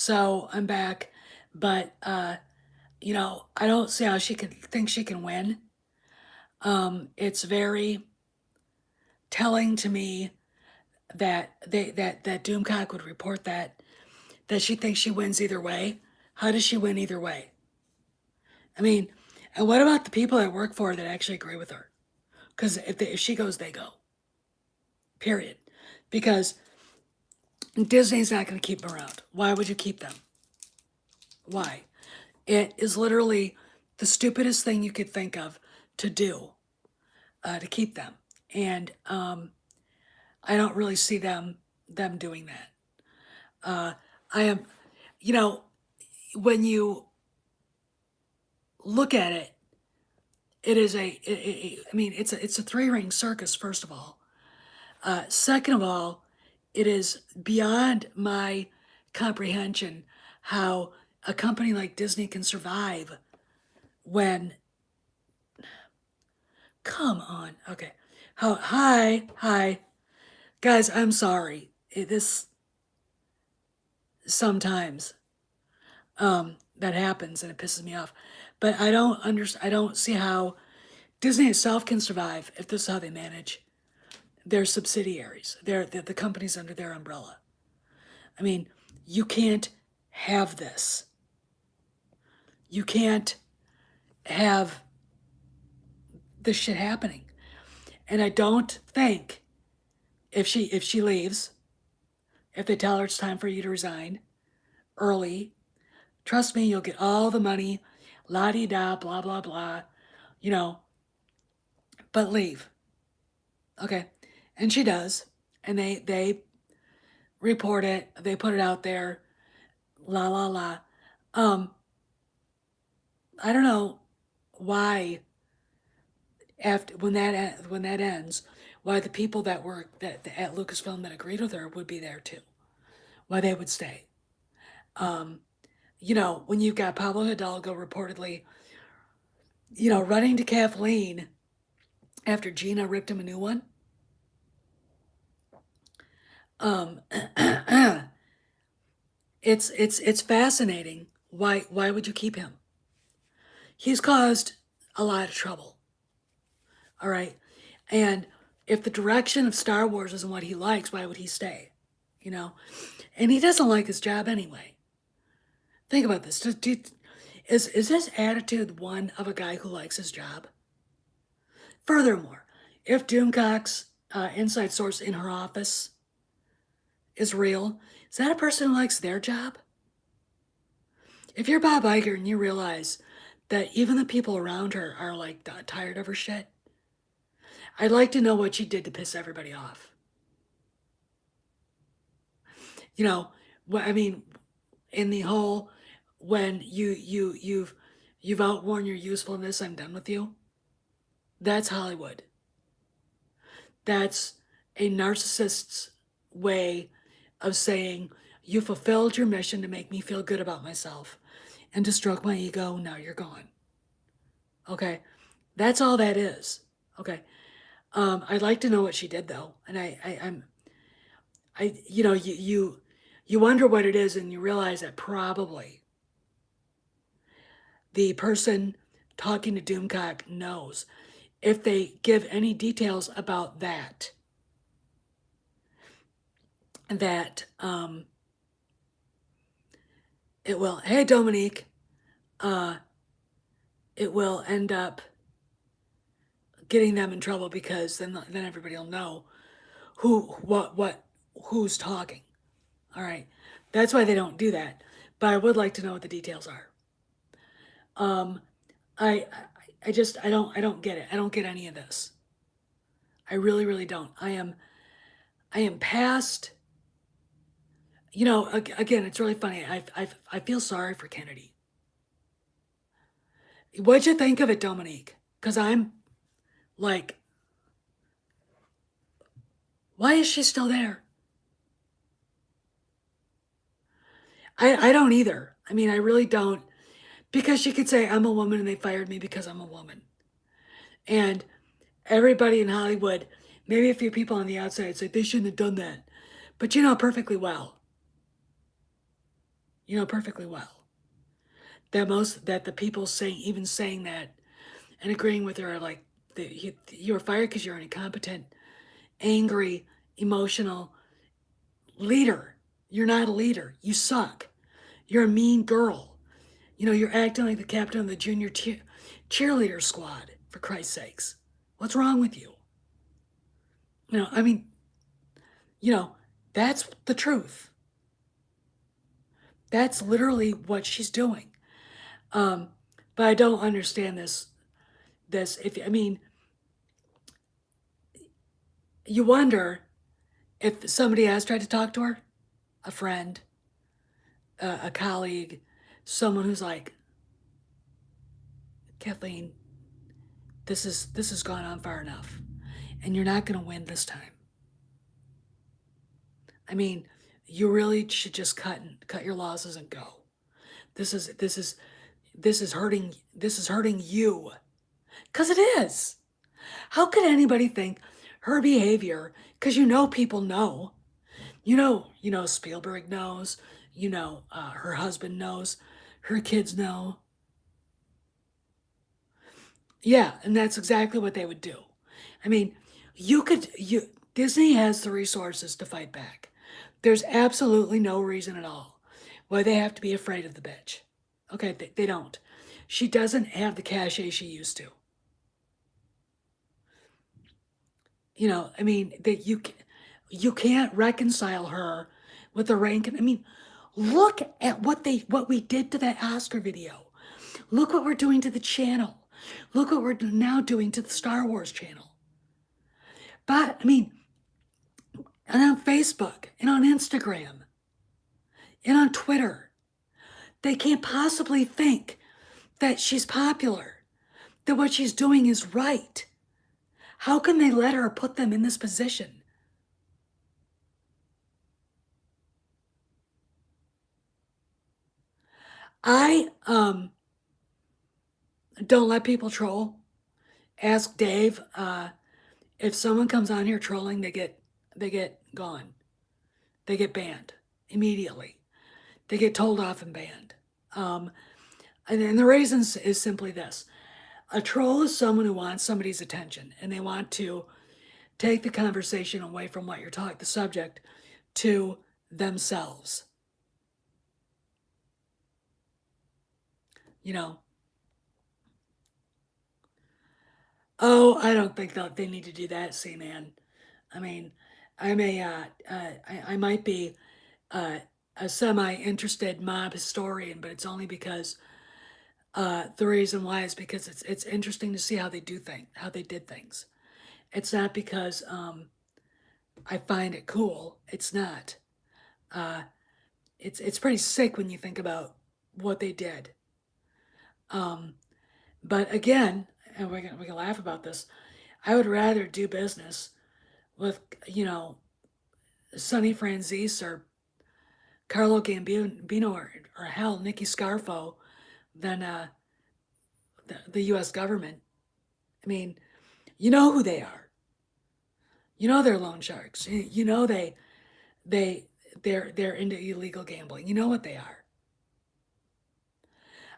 So I'm back, but I don't see how she could think she can win. It's very telling to me that that Doomcock would report that she thinks she wins either way. How does she win either way? I mean, and what about the people that work for her that actually agree with her? Because if she goes, they go. Period. Because Disney's not going to keep them around. Why would you keep them? Why? It is literally the stupidest thing you could think of to do to keep them, and I don't really see them doing that. Uh, I am, you know, when you look at it, it is I mean, it's a three ring circus. First of all, second of all, it is beyond my comprehension how a company like Disney can survive when. Come on, okay. How hi guys? I'm sorry. This sometimes that happens and it pisses me off. But I don't see how Disney itself can survive if this is how they manage their subsidiaries, the companies under their umbrella. I mean, you can't have this. You can't have this shit happening. And I don't think if she leaves, if they tell her it's time for you to resign early, trust me, you'll get all the money, la di da, blah blah blah, you know, but leave. Okay. And she does. And they report it, they put it out there, la la la. Um, I don't know why after when that ends, why the people that were that at Lucasfilm that agreed with her would be there too. Why they would stay. Um, when you've got Pablo Hidalgo reportedly, running to Kathleen after Gina ripped him a new one. Um, it's fascinating. Why would you keep him? He's caused a lot of trouble. All right. And if the direction of Star Wars isn't what he likes, why would he stay? You know? And he doesn't like his job anyway. Think about this. Is this attitude one of a guy who likes his job? Furthermore, if Doomcock's inside source in her office is real, is that a person who likes their job? If you're Bob Iger and you realize that even the people around her are like tired of her shit, I'd like to know what she did to piss everybody off. You know, I mean, in the whole when you've outworn your usefulness, I'm done with you. That's Hollywood. That's a narcissist's way of saying you fulfilled your mission to make me feel good about myself and to stroke my ego. Now you're gone. Okay, that's all that is. Okay, I'd like to know what she did though, and you wonder what it is, and you realize that probably the person talking to Doomcock knows. If they give any details about that it will. Hey, Dominique, uh, it will end up getting them in trouble because then everybody will know who's talking. All right, that's why they don't do that. But I would like to know what the details are. Um, I I don't get it. I don't get any of this. I really really don't. I am past. Again, it's really funny. I feel sorry for Kennedy. What'd you think of it, Dominique? Because I'm like, why is she still there? I don't either. I mean, I really don't. Because she could say, I'm a woman and they fired me because I'm a woman. And everybody in Hollywood, maybe a few people on the outside say they shouldn't have done that. But you know perfectly well. You know perfectly well that the people saying that and agreeing with her are like, you were fired because you're an incompetent, angry, emotional leader. You're not a leader. You suck. You're a mean girl. You know, you're acting like the captain of the junior cheerleader squad, for Christ's sakes. What's wrong with you? You know, I mean, you know, that's the truth. That's literally what she's doing. Um, but I don't understand this if I mean, you wonder if somebody has tried to talk to her, a friend, a colleague, someone who's like, Kathleen, this has gone on far enough, and you're not going to win this time. I mean, you really should just cut your losses and go. This is hurting you, because it is. How could anybody think her behavior? Because people know. Spielberg knows. Her husband knows. Her kids know. Yeah, and that's exactly what they would do. I mean, Disney has the resources to fight back. There's absolutely no reason at all why they have to be afraid of the bitch. Okay, they don't. She doesn't have the cachet she used to. I mean, you can't reconcile her with the rank. I mean, look at what we did to that Oscar video. Look what we're doing to the channel. Look what we're now doing to the Star Wars channel. But I mean, and on Facebook and on Instagram and on Twitter, they can't possibly think that she's popular, that what she's doing is right. How can they let her put them in this position? I don't let people troll. Ask Dave. If someone comes on here trolling, they get gone. They get banned immediately. They get told off and banned. And the reason is simply this: a troll is someone who wants somebody's attention, and they want to take the conversation away from what you're talking, the subject, to themselves. You know. Oh, I don't think that they need to do that, see, man. I mean, I might be a semi-interested mob historian, but it's only because the reason why is because it's interesting to see how they how they did things. It's not because I find it cool. It's not. Uh, it's pretty sick when you think about what they did. But again, and we can laugh about this. I would rather do business with Sonny Franzese or Carlo Gambino or hell Nicky Scarfo than the U.S. government. I mean, you know who they are. You know they're loan sharks. You know they're into illegal gambling. You know what they are.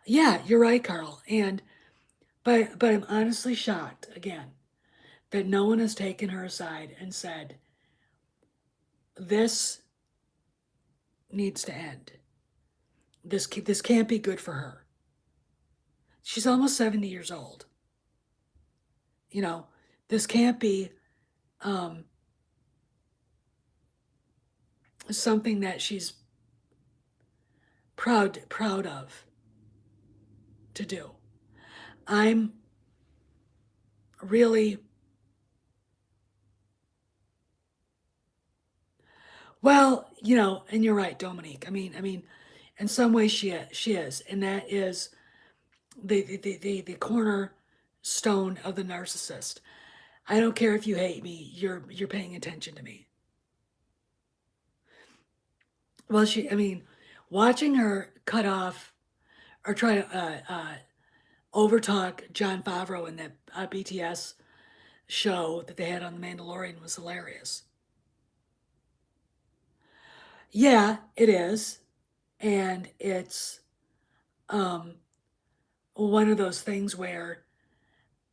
Yeah, you're right, Carl. But I'm honestly shocked again that no one has taken her aside and said, this needs to end. This can't be good for her. She's almost 70 years old. This can't be something that she's proud of to do. I'm really well, and you're right, Dominique. I mean, in some ways she is, and that is the cornerstone of the narcissist. I don't care if you hate me, you're paying attention to me. Well, watching her cut off or try to overtalk Jon Favreau in that BTS show that they had on The Mandalorian was hilarious. Yeah, it is. And it's one of those things where,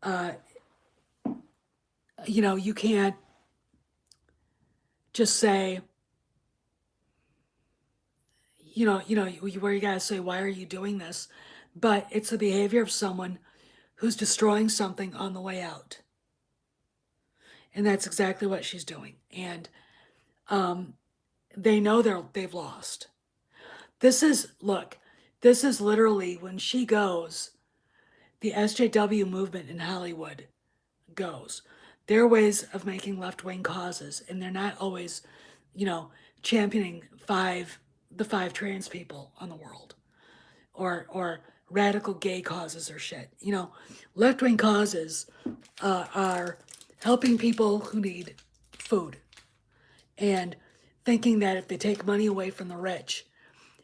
uh, you can't just say, where you gotta say, why are you doing this? But it's the behavior of someone who's destroying something on the way out. And that's exactly what she's doing. And they know they've lost. Look, this is literally when she goes, the SJW movement in Hollywood goes. There are ways of making left wing causes, and they're not always, you know, championing the five trans people on the world, or radical gay causes or shit. Left wing causes are helping people who need food, and thinking that if they take money away from the rich,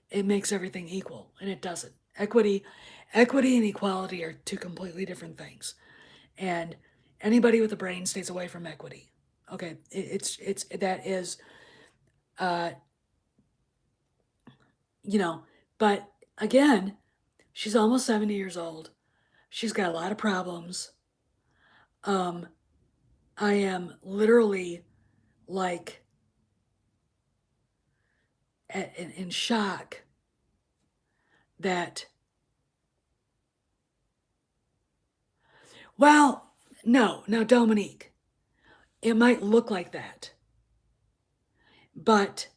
it makes everything equal, and it doesn't. Equity and equality are two completely different things, and anybody with a brain stays away from equity. Okay, it's that is, uh, you know, but again, she's almost 70 years old. She's got a lot of problems. Um, I am literally like in shock that, well, no, now Dominique, it might look like that, but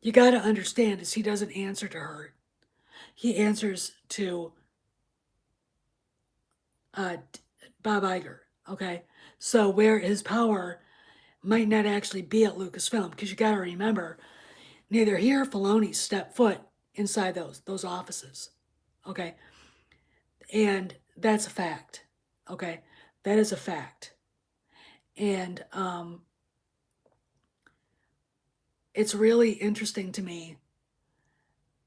you got to understand is he doesn't answer to her. He answers to Bob Iger, okay? So where his power might not actually be at Lucasfilm, because you got to remember, neither he or Filoni stepped foot inside those offices, okay? And that's a fact, okay? That is a fact. And it's really interesting to me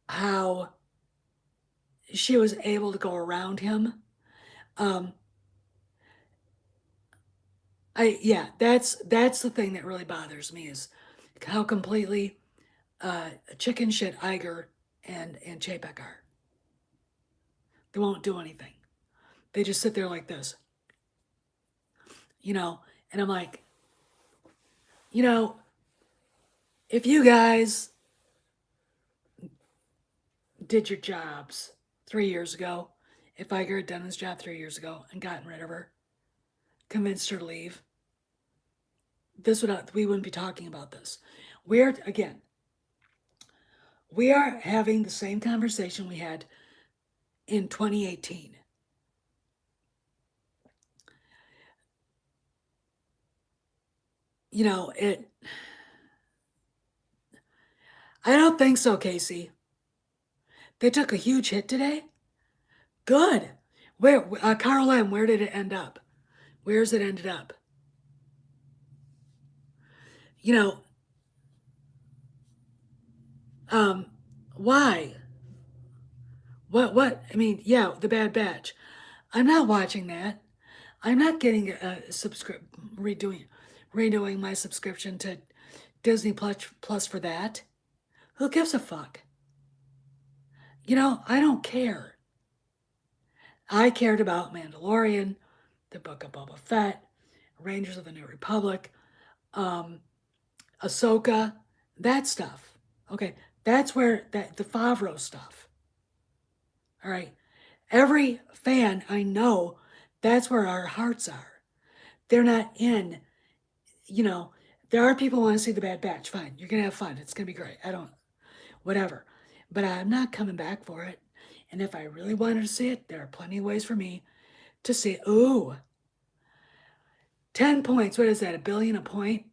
how she was able to go around him. That's the thing that really bothers me is how completely chicken shit Iger and Chapek are. They won't do anything. They just sit there like this, and I'm like, if you guys did your jobs 3 years ago, if Iger had done his job 3 years ago and gotten rid of her, convinced her to leave, we wouldn't be talking about this. We are having the same conversation we had in 2018. I don't think so, Casey. They took a huge hit today. Good. Where, Carl M, where did it end up? Where's it ended up? Why? What? I mean, yeah, The Bad Batch. I'm not watching that. I'm not getting a renewing my subscription to Disney Plus for that. Who gives a fuck? I don't care. I cared about Mandalorian, the Book of Boba Fett, Rangers of the New Republic, Ahsoka, that stuff. Okay, that's where the Favreau stuff. All right, every fan I know, that's where our hearts are. They're not in, there are people who want to see The Bad Batch. Fine, you're gonna have fun. It's gonna be great. Whatever. But I'm not coming back for it. And if I really wanted to see it, there are plenty of ways for me to see it. Ooh, 10 points. What is that? $1 billion a point?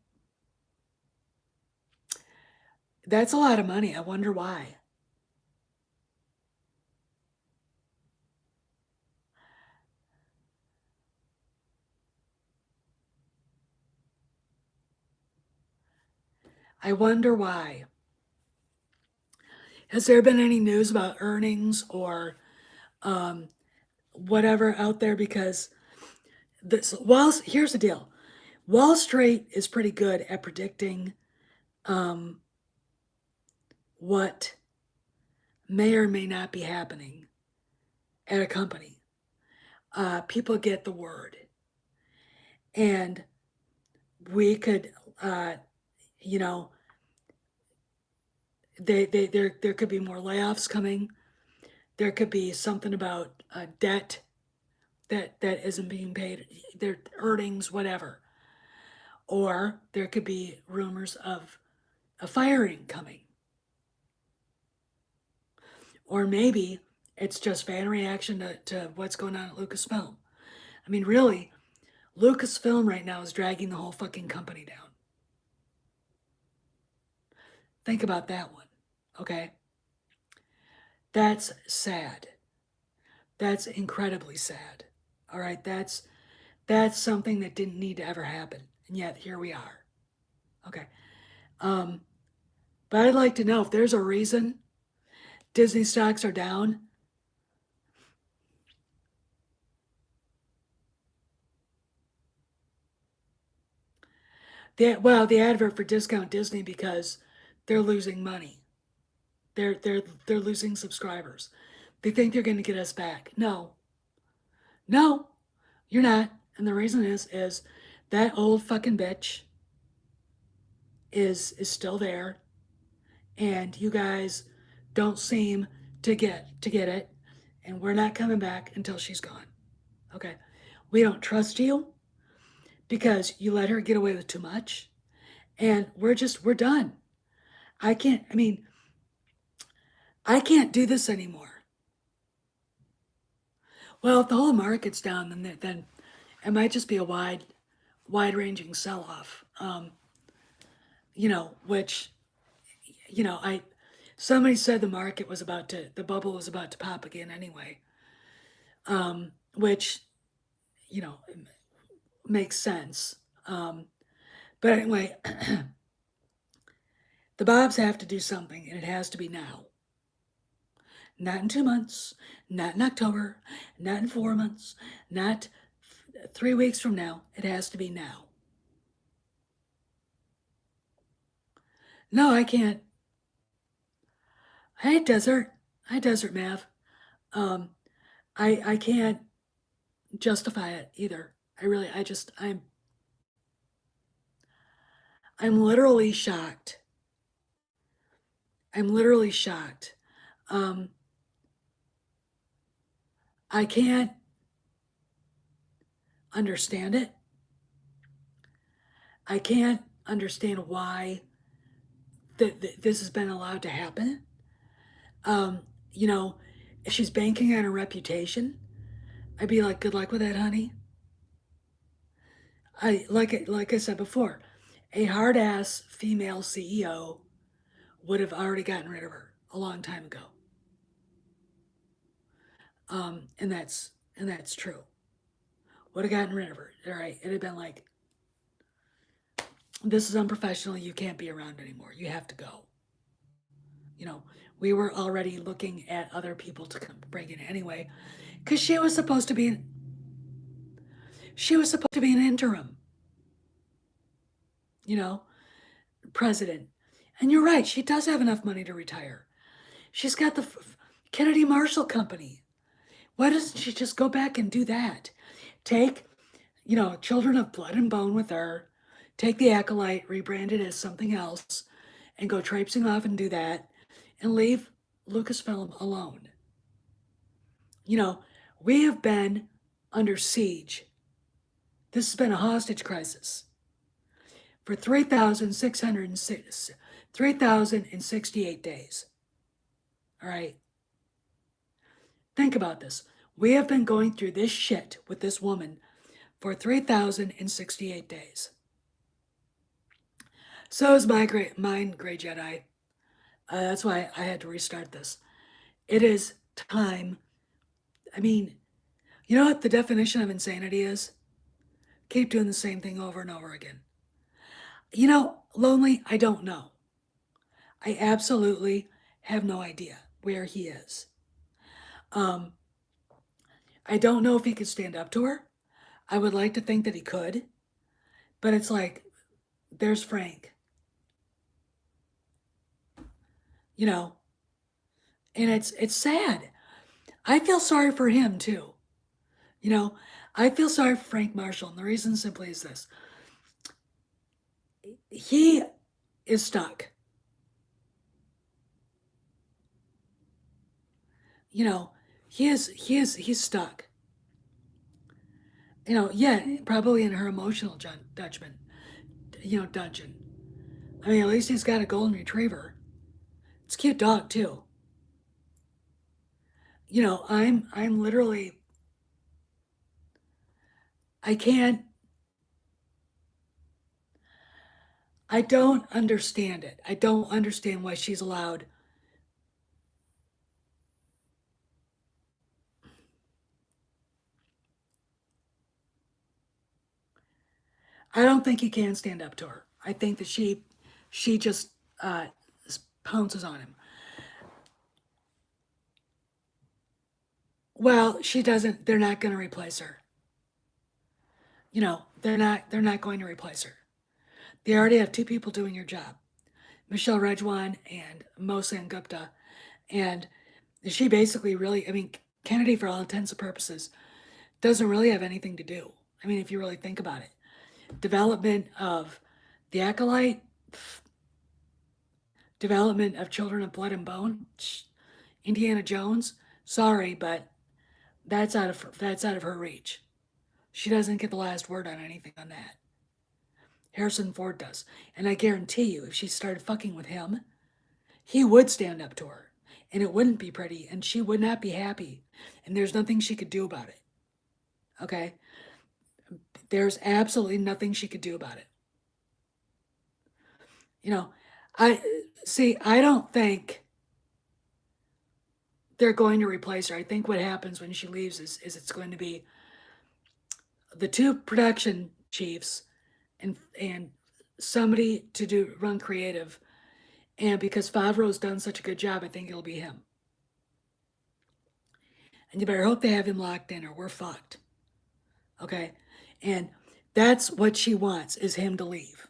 That's a lot of money. I wonder why. I wonder why. Has there been any news about earnings or whatever out there? Because here's the deal. Wall Street is pretty good at predicting what may or may not be happening at a company. People get the word, and we could, you know, there could be more layoffs coming. There could be something about debt that isn't being paid, their earnings, whatever. Or there could be rumors of a firing coming. Or maybe it's just fan reaction to what's going on at Lucasfilm. I mean, really, Lucasfilm right now is dragging the whole fucking company down. Think about that one, okay? That's sad. That's incredibly sad. All right, that's something that didn't need to ever happen, and yet here we are. Okay, but I'd like to know if there's a reason Disney stocks are down. The advert for Discount Disney because they're losing money. They're losing subscribers. They think they're going to get us back. No, you're not. And the reason is that old fucking bitch is still there, and you guys don't seem to get it, and we're not coming back until she's gone. Okay, we don't trust you because you let her get away with too much, and we're done. I can't do this anymore. Well, if the whole market's down, then it might just be a wide-ranging sell-off. Which, somebody said the bubble was about to pop again anyway. Which, makes sense. But anyway, the Bobs have to do something, and it has to be now. Not in 2 months, not in October, not in 4 months, not 3 weeks from now. It has to be now. No, I can't. Hey, Desert. Hi, Desert Mav. I can't justify it either. I'm literally shocked. I'm literally shocked. I can't understand it. I can't understand why this has been allowed to happen. If she's banking on her reputation, I'd be like, good luck with that, honey. Like I said before, a hard ass female CEO would have already gotten rid of her a long time ago. And that's true. Would have gotten rid of her. All right, it'd have been like, this is unprofessional. You can't be around anymore. You have to go. We were already looking at other people to bring in anyway, because she was supposed to be an interim, president. And you're right, she does have enough money to retire. She's got the Kennedy Marshall Company. Why doesn't she just go back and do that? Take, Children of Blood and Bone with her, take the Acolyte, rebrand it as something else, and go traipsing off and do that, and leave Lucasfilm alone. We have been under siege. This has been a hostage crisis for 3,068 days. All right. Think about this. We have been going through this shit with this woman for 3,068 days. So is my mind, Grey Jedi. That's why I had to restart this. It is time. I mean, you know what the definition of insanity is? Keep doing the same thing over and over again. Lonely, I don't know. I absolutely have no idea where he is. I don't know if he could stand up to her. I would like to think that he could, but it's like, there's Frank. And it's sad. I feel sorry for him too. You know, I feel sorry for Frank Marshall, and the reason simply is this: he is stuck. You know, he's stuck. Yeah, probably in her emotional judgment. Dungeon. I mean, at least he's got a golden retriever. It's a cute dog too. I'm literally, I can't, I don't understand it. I don't understand why she's allowed. I don't think he can stand up to her. I think that she just uh, pounces on him. Well, she doesn't. They're not going to replace her. They're not. They're not going to replace her. They already have two people doing your job, Michelle Rejwan and Mohsen Gupta, and she basically really. I mean, Kennedy, for all intents and purposes, doesn't really have anything to do. I mean, if you really think about it, development of the acolyte, development of Children of Blood and Bone, Indiana Jones. Sorry, but that's out of her reach. She doesn't get the last word on anything on that. Harrison Ford does. And I guarantee you, if she started fucking with him, he would stand up to her. And it wouldn't be pretty, and she would not be happy. And there's nothing she could do about it. Okay? There's absolutely nothing she could do about it. You know, I don't think they're going to replace her. I think what happens when she leaves is it's going to be the two production chiefs and somebody to run creative. And because Favreau's done such a good job, I think it'll be him. And you better hope they have him locked in or we're fucked. Okay? And that's what she wants, is him to leave.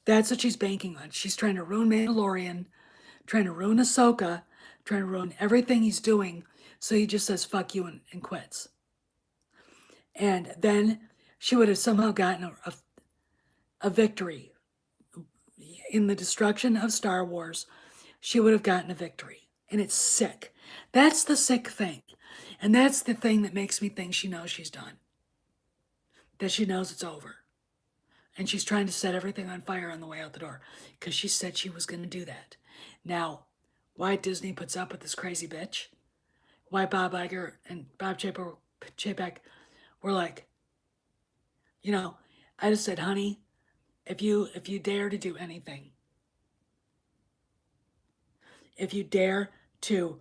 That's what she's banking on. She's trying to ruin Mandalorian, trying to ruin Ahsoka, trying to ruin everything he's doing, so he just says fuck you and quits. And then she would have somehow gotten a victory. In the destruction of Star Wars, she would have gotten a victory. And it's sick. That's the sick thing. And that's the thing that makes me think she knows she's done. That she knows it's over. And she's trying to set everything on fire on the way out the door. Because she said she was going to do that. Now, why Disney puts up with this crazy bitch? Why Bob Iger and Bob Chapek were like, I just said, honey, if you dare to do anything, if you dare to,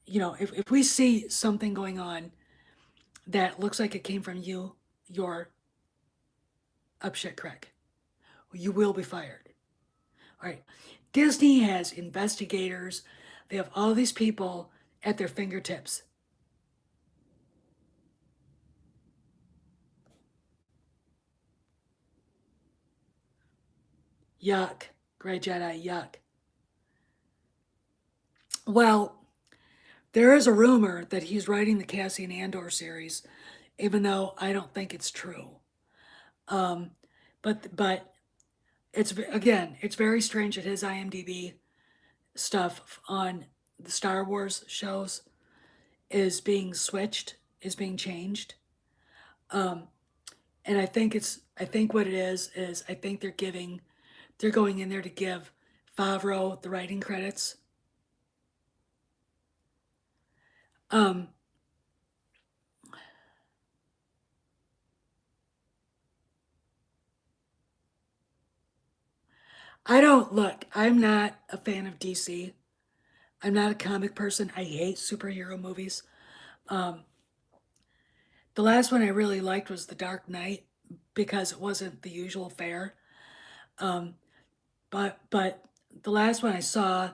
if we see something going on that looks like it came from you, you're up shit creek. You will be fired. All right. Disney has investigators. They have all these people at their fingertips. Yuck. Grey Jedi, yuck. Well, there is a rumor that he's writing the Cassian Andor series, even though I don't think it's true. Um, but it's very strange that his IMDb stuff on the Star Wars shows is being switched, is being changed. Um, and I think what it is I think they're going in there to give Favreau the writing credits. Um, I don't look. I'm not a fan of DC. I'm not a comic person. I hate superhero movies. Um, the last one I really liked was The Dark Knight because it wasn't the usual fare. Um, but the last one I saw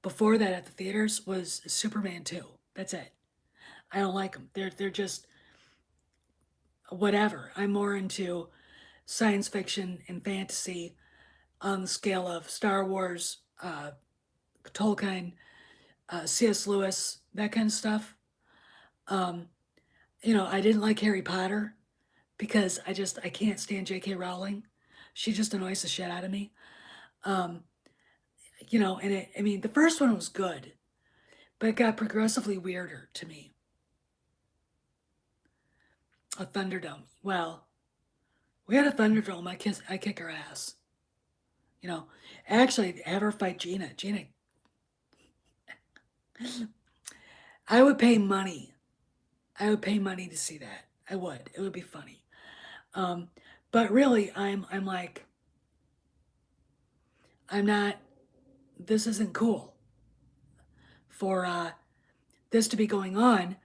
before that at the theaters was Superman 2. That's it. I don't like them. They're just whatever. I'm more into science fiction and fantasy on the scale of Star Wars, Tolkien, C.S. Lewis, that kind of stuff. Um, I didn't like Harry Potter because I can't stand J.K. Rowling. She just annoys the shit out of me. Um, the first one was good, but it got progressively weirder to me. A Thunderdome. Well, we had a Thunderdome. I kick her ass. Actually, have her fight Gina. Gina, I would pay money. I would pay money to see that. I would. It would be funny. Um, but really, I'm like, I'm not. This isn't cool for this to be going on,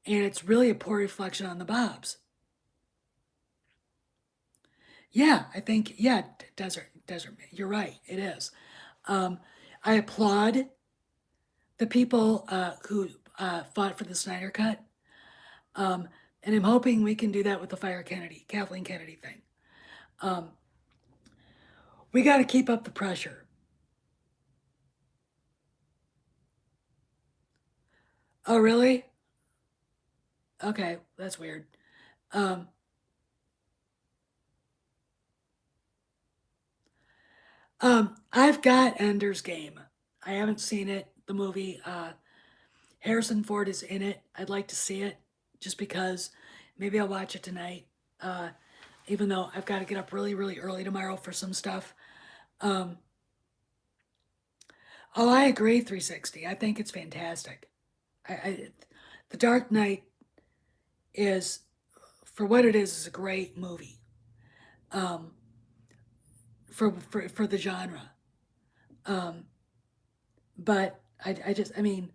and it's really a poor reflection on the Bobs. Yeah, I think yeah, desert. You're right. It is. Um, I applaud the people who fought for the Snyder Cut, um, and I'm hoping we can do that with the Kathleen Kennedy thing. Um, we got to keep up the pressure. Oh, really? Okay, that's weird. Um, I've got Ender's Game. I haven't seen it. The movie. Harrison Ford is in it. I'd like to see it, just because. Maybe I'll watch it tonight. Uh, Even though I've got to get up really, really early tomorrow for some stuff. Um, oh, I agree. 360. I think it's fantastic. The Dark Knight is, for what it is a great movie. Um, for the genre. Um, but I mean,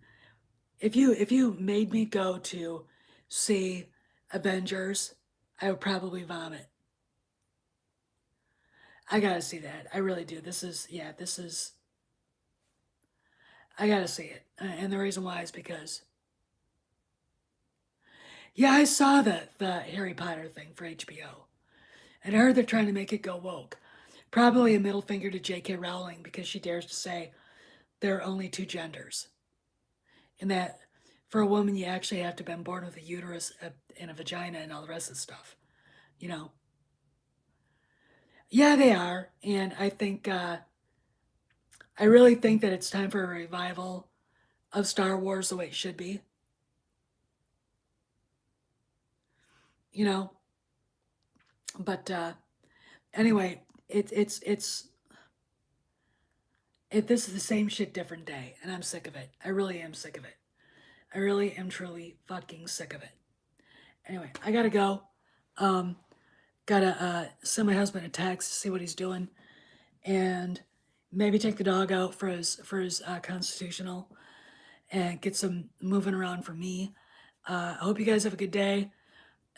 if you made me go to see Avengers, I would probably vomit. I gotta see that. I really do. I gotta see it. And the reason why is because, yeah, I saw the Harry Potter thing for HBO. And I heard they're trying to make it go woke. Probably a middle finger to J.K. Rowling because she dares to say there are only two genders. And that for a woman, you actually have to be born with a uterus and a vagina and all the rest of the stuff. You know? Yeah, they are. And I really think that it's time for a revival of Star Wars the way it should be. You know? But anyway, this is the same shit, different day, and I'm sick of it. I really am sick of it. I really am truly fucking sick of it. Anyway, I gotta go. Um, Gotta send my husband a text to see what he's doing, and maybe take the dog out for his constitutional, and get some moving around for me. I hope you guys have a good day.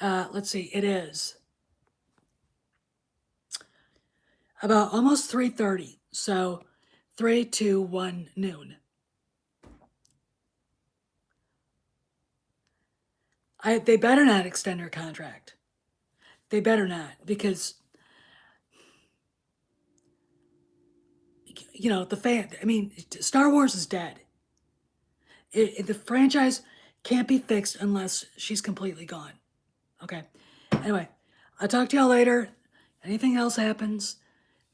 Let's see, it is about almost 3:30, so 3, 2, 1, noon. They better not extend her contract. They better not, because the fan. I mean, Star Wars is dead. The franchise can't be fixed unless she's completely gone. Okay. Anyway, I'll talk to y'all later. Anything else happens,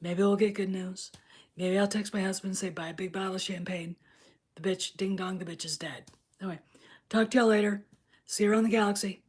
maybe we'll get good news. Maybe I'll text my husband and say, buy a big bottle of champagne. The bitch, ding dong, the bitch is dead. Anyway, talk to y'all later. See you around the galaxy.